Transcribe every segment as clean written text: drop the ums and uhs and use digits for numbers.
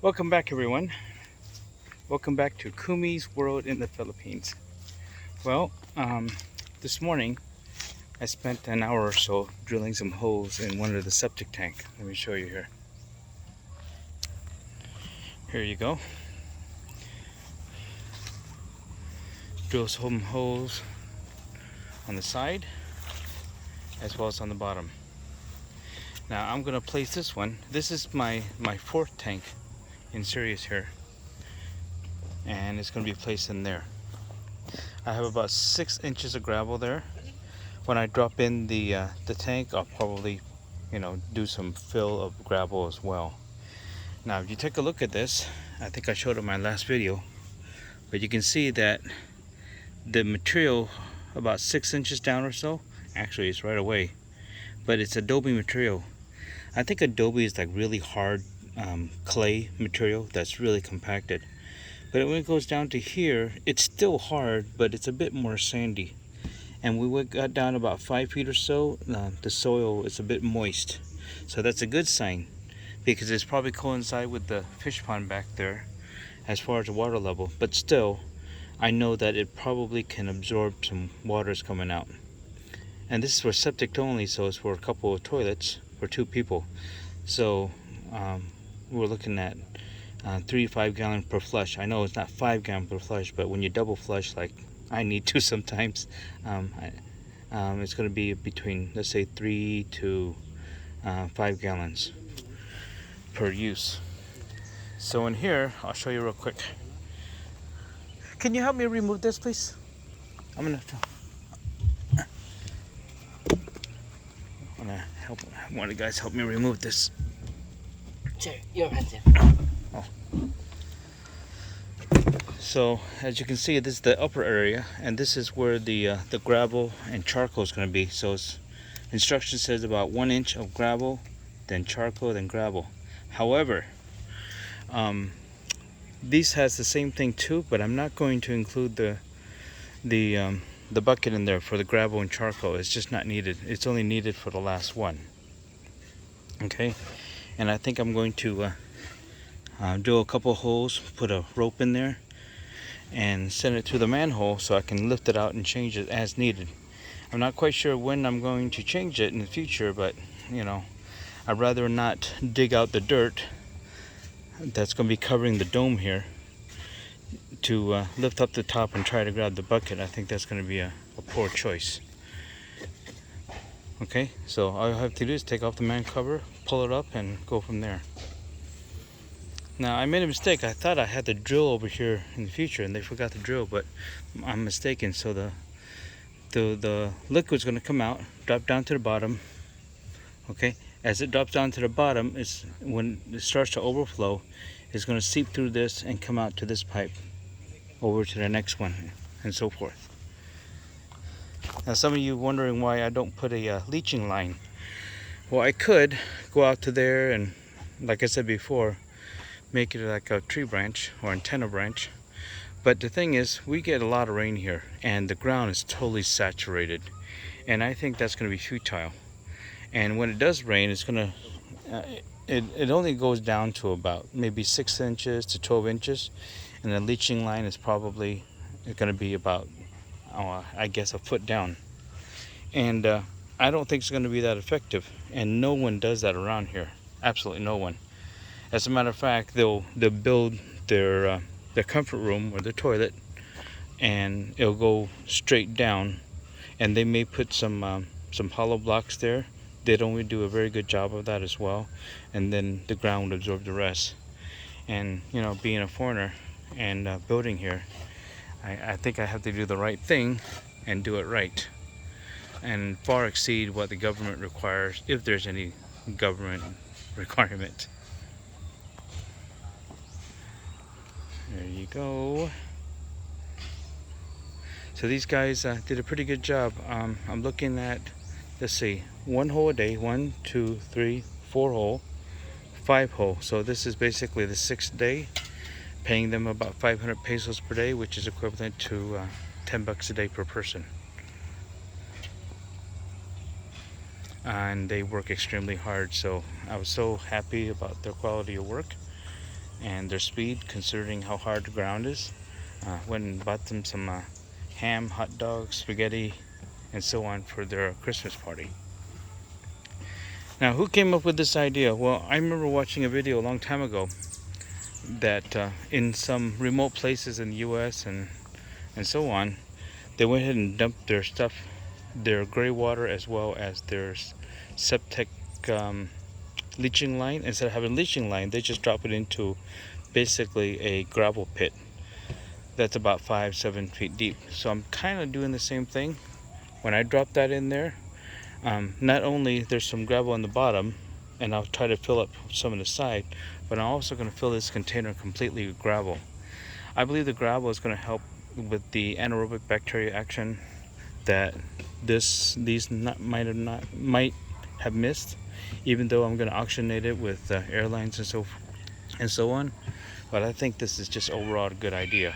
Welcome back, everyone. Welcome back to Kumi's World in the Philippines. Well, this morning I spent an hour or so drilling some holes in one of the septic tank. Let me show you here. Here you go. Drill some holes on the side as well as on the bottom. Now I'm gonna place this one. This is my fourth tank in series here, and it's gonna be placed in there. I have about 6 inches of gravel there. When I drop in the tank, I'll probably, do some fill of gravel as well. Now, if you take a look at this, I think I showed it in my last video, but you can see that the material about 6 inches down or so, actually it's right away, but it's adobe material. I think adobe is like really hard clay material that's really compacted. But when it goes down to here, it's still hard, but it's a bit more sandy. And we got down about 5 feet or so, the soil is a bit moist. So that's a good sign, because it's probably coincide with the fish pond back there as far as the water level. But still, I know that it probably can absorb some waters coming out. And this is for septic only, so it's for a couple of toilets for 2 people. So we're looking at 3 to 5 gallons per flush. I know it's not 5 gallons per flush, but when you double flush like I need to sometimes, it's going to be between, let's say, 3 to 5 gallons per use. So in here, I'll show you real quick. Can you help me remove this, please? I'm gonna help one of the guys help me remove this. Sure, your hands in. Oh. So as you can see, this is the upper area, and this is where the gravel and charcoal is going to be. So instruction says about 1 inch of gravel, then charcoal, then gravel. However, this has the same thing too, but I'm not going to include the bucket in there for the gravel and charcoal. It's just not needed. It's only needed for the last one. Okay, and I think I'm going to drill a couple holes, put a rope in there, and send it through the manhole so I can lift it out and change it as needed. I'm not quite sure when I'm going to change it in the future, but I'd rather not dig out the dirt that's going to be covering the dome here to lift up the top and try to grab the bucket. I think that's going to be a poor choice. Okay, so all I have to do is take off the man cover, pull it up, and go from there. Now I made a mistake. I thought I had the drill over here in the future, and they forgot the drill, but I'm mistaken. So the liquid's going to come out, drop down to the bottom. Okay, as it drops down to the bottom, it's when it starts to overflow, it's going to seep through this and come out to this pipe, over to the next one, and so forth. Now some of you wondering why I don't put a leaching line. Well, I could go out to there and, like I said before, make it like a tree branch or antenna branch. But the thing is, we get a lot of rain here, and the ground is totally saturated, and I think that's going to be futile. And when it does rain, it's going to it only goes down to about maybe 6 inches to 12 inches, and the leaching line is probably going to be about, I guess, a foot down. And I don't think it's going to be that effective, and no one does that around here. Absolutely no one. As a matter of fact, they'll build their comfort room or their toilet, and it'll go straight down, and they may put some hollow blocks there. They don't do a very good job of that as well, and then the ground would absorb the rest. And being a foreigner and building here, I think I have to do the right thing and do it right, and far exceed what the government requires, if there's any government requirement. There you go. So these guys did a pretty good job. I'm looking at, let's see, 1 hole a day, 1, 2, 3, 4 hole, 5 hole. So this is basically the 6th day, paying them about 500 pesos per day, which is equivalent to 10 bucks a day per person. And they work extremely hard, so I was so happy about their quality of work. and their speed, considering how hard the ground is. Went and bought them some ham, hot dogs, spaghetti, and so on for their Christmas party. Now, who came up with this idea? Well, I remember watching a video a long time ago that in some remote places in the US and so on, they went ahead and dumped their stuff, their gray water as well as their septic leaching line. Instead of having a leaching line, they just drop it into basically a gravel pit that's about 5-7 feet deep. So I'm kind of doing the same thing. When I drop that in there, not only there's some gravel on the bottom, and I'll try to fill up some on the side, but I'm also going to fill this container completely with gravel. I believe the gravel is going to help with the anaerobic bacteria action that these might have missed, even though I'm going to oxygenate it with airlines and so on. But I think this is just overall a good idea.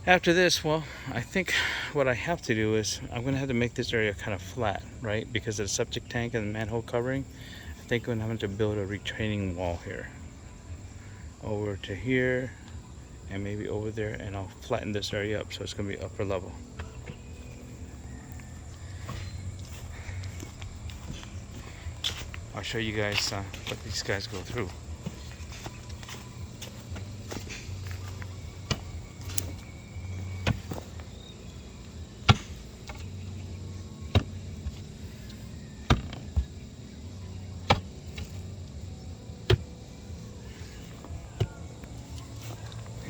After this, well, I think what I have to do is I'm going to have to make this area kind of flat, right? Because of the septic tank and the manhole covering, I think I'm going to have to build a retaining wall here. Over to here, and maybe over there, and I'll flatten this area up so it's going to be upper level. I'll show you guys what these guys go through.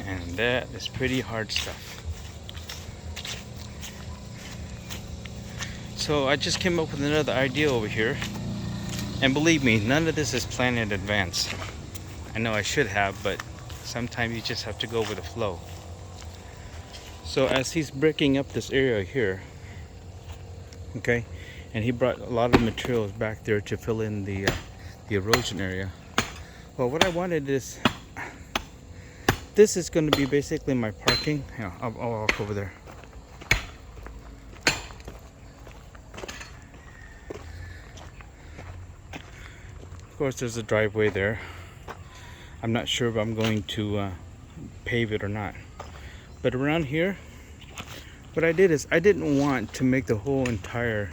And that is pretty hard stuff. So I just came up with another idea over here. And believe me, none of this is planned in advance. I know I should have, but sometimes you just have to go with the flow. So as he's bricking up this area here, okay, and he brought a lot of materials back there to fill in the erosion area. Well, what I wanted is, this is going to be basically my parking. Yeah, I'll walk over there. Of course, there's a driveway there. I'm not sure if I'm going to pave it or not. But around here, what I did is I didn't want to make the whole entire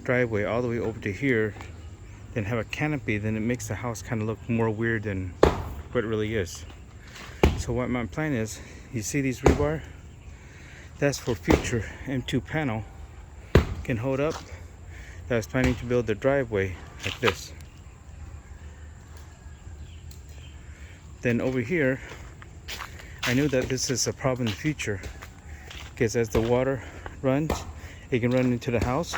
driveway all the way over to here, then have a canopy. Then it makes the house kind of look more weird than what it really is. So what my plan is, you see these rebar? That's for future M2 panel can hold up. I was planning to build the driveway like this. Then over here, I knew that this is a problem in the future, because as the water runs, it can run into the house.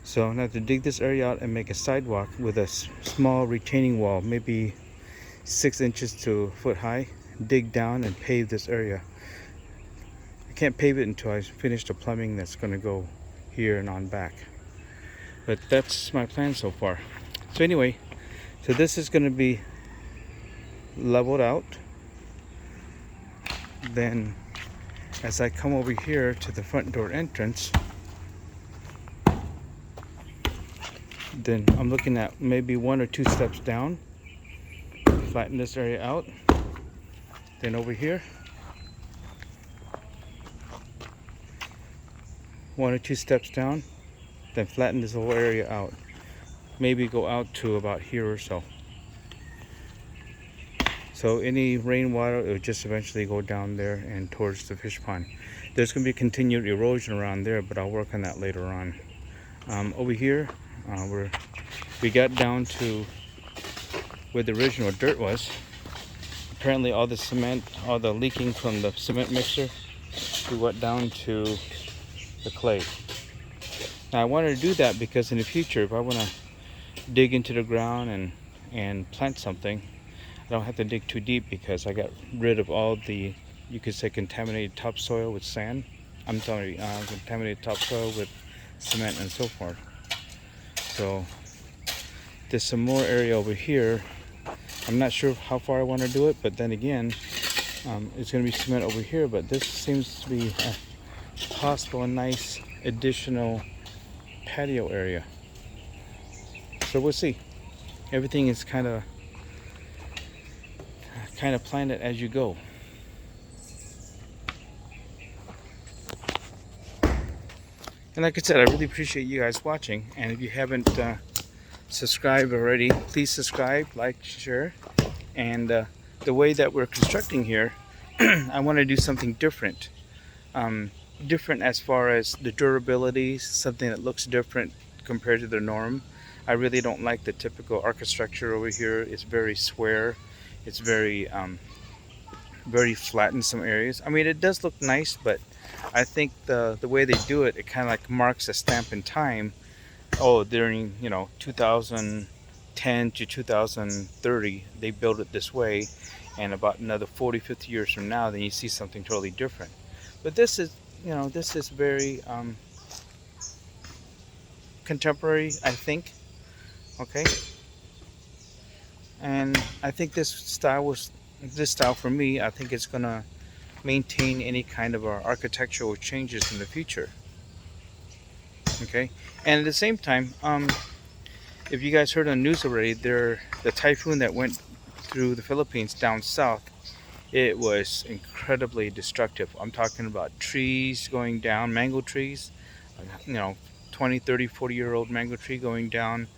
So I'm going to have to dig this area out and make a sidewalk with a small retaining wall, maybe 6 inches to a foot high. Dig down and pave this area. I can't pave it until I finish the plumbing that's going to go here and on back. But that's my plan so far. So anyway, so this is going to be leveled out. Then as I come over here to the front door entrance, then I'm looking at maybe 1 or 2 steps down, flatten this area out. Then over here, 1 or 2 steps down, then flatten this whole area out. Maybe go out to about here or so. So any rainwater, it will just eventually go down there and towards the fish pond. There's going to be continued erosion around there, but I'll work on that later on. Over here, we got down to where the original dirt was. Apparently all the cement, all the leaking from the cement mixer, we went down to the clay. Now I wanted to do that because in the future, if I want to dig into the ground and plant something, I don't have to dig too deep, because I got rid of all the, you could say, contaminated topsoil with sand. I'm sorry, contaminated topsoil with cement and so forth. So there's some more area over here. I'm not sure how far I want to do it, but then again, it's going to be cement over here, but this seems to be a possible nice additional patio area. So we'll see. Everything is kind of kind of plan it as you go. And like I said, I really appreciate you guys watching. And if you haven't subscribed already, please subscribe, like, share. And the way that we're constructing here, I want to do something different. Different as far as the durability, something that looks different compared to the norm. I really don't like the typical architecture over here. It's very square. It's very flat in some areas. I mean, it does look nice, but I think the way they do it, it kind of like marks a stamp in time. Oh, during 2010 to 2030, they built it this way, and about another 40, 50 years from now, then you see something totally different. But this is, this is very contemporary, I think. Okay, and I think this style for me. I think it's gonna maintain any kind of architectural changes in the future. Okay, and at the same time, if you guys heard on the news already, the typhoon that went through the Philippines down south, it was incredibly destructive. I'm talking about trees going down, mango trees, 20, 30, 40-year-old mango tree going down,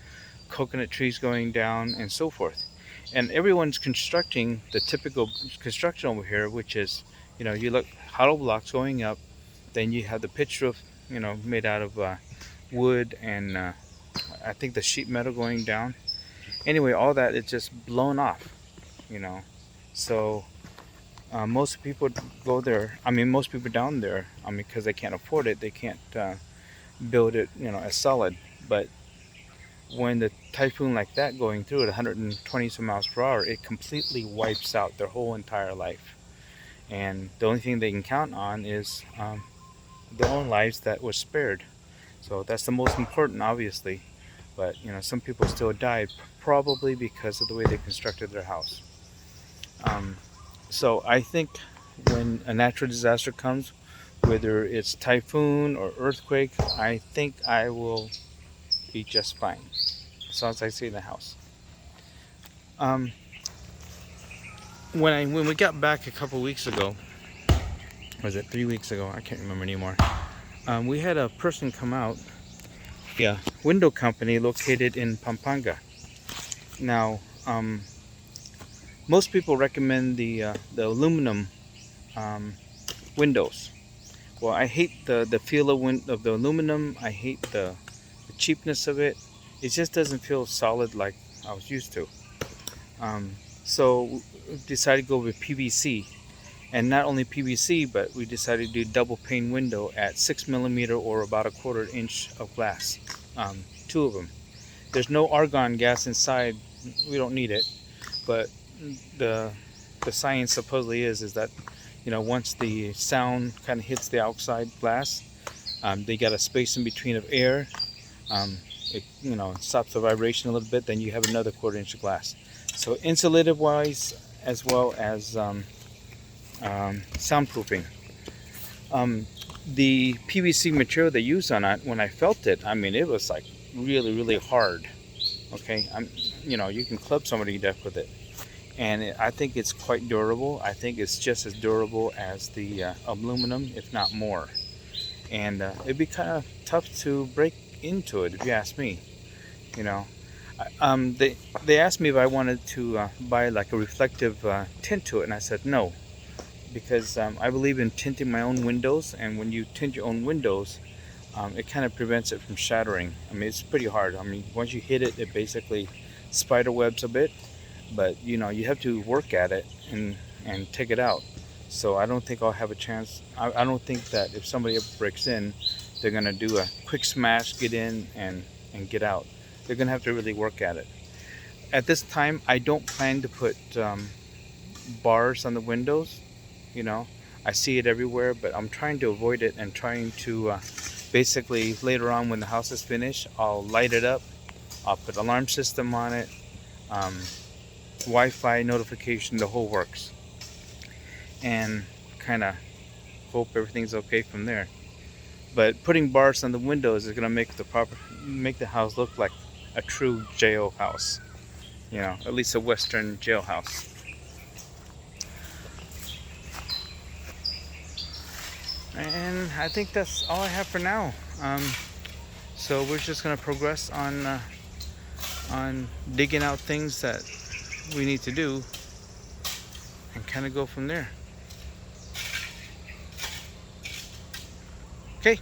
coconut trees going down, and so forth. And everyone's constructing the typical construction over here, which is, you look hollow blocks going up, then you have the pitch roof, made out of wood, and I think the sheet metal going down. Anyway, all that is just blown off, So most people go there. I mean, most people down there. I mean, because they can't afford it, they can't build it, as solid. But when the typhoon like that going through at 120 some miles per hour, it completely wipes out their whole entire life. And the only thing they can count on is their own lives that was spared. So that's the most important, obviously. But some people still died, probably because of the way they constructed their house. So I think when a natural disaster comes, whether it's typhoon or earthquake, I think I will be just fine, as long as I stay in the house. When we got back a couple weeks ago, was it 3 weeks ago? I can't remember anymore. We had a person come out, window company located in Pampanga. Now, most people recommend the aluminum windows. Well, I hate the feel of the aluminum. I hate the cheapness of it. It just doesn't feel solid like I was used to. So we decided to go with PVC, and not only PVC, but we decided to do double pane window at 6mm or about 1/4 inch of glass. 2 of them. There's no argon gas inside. We don't need it, but the science supposedly is that once the sound kind of hits the outside glass, they got a space in between of air. It stops the vibration a little bit. Then you have another 1/4 inch of glass. So insulative wise, as well as soundproofing. The PVC material they used on it, when I felt it, I mean, it was like really hard. Okay, you can club somebody to death with it. And I think it's quite durable. I think it's just as durable as the aluminum, if not more. And it'd be kind of tough to break into it, if you ask me. They asked me if I wanted to buy like a reflective tint to it, and I said no, because I believe in tinting my own windows. And when you tint your own windows, it kind of prevents it from shattering. I mean, it's pretty hard. I mean, once you hit it, it basically spider webs a bit. But you have to work at it and take it out. So I don't think I'll have a chance. I don't think that if somebody ever breaks in, they're gonna do a quick smash, get in and get out. They're gonna have to really work at it. At this time, I don't plan to put bars on the windows. I see it everywhere, but I'm trying to avoid it and trying to basically later on when the house is finished, I'll light it up. I'll put alarm system on it. Wi-Fi notification, the whole works, and kind of hope everything's okay from there. But putting bars on the windows is going to make the house look like a true jailhouse, at least a Western jailhouse. And I think that's all I have for now. So we're just gonna progress on digging out things that we need to do and kind of go from there. Okay,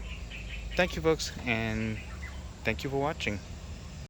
thank you folks, and thank you for watching.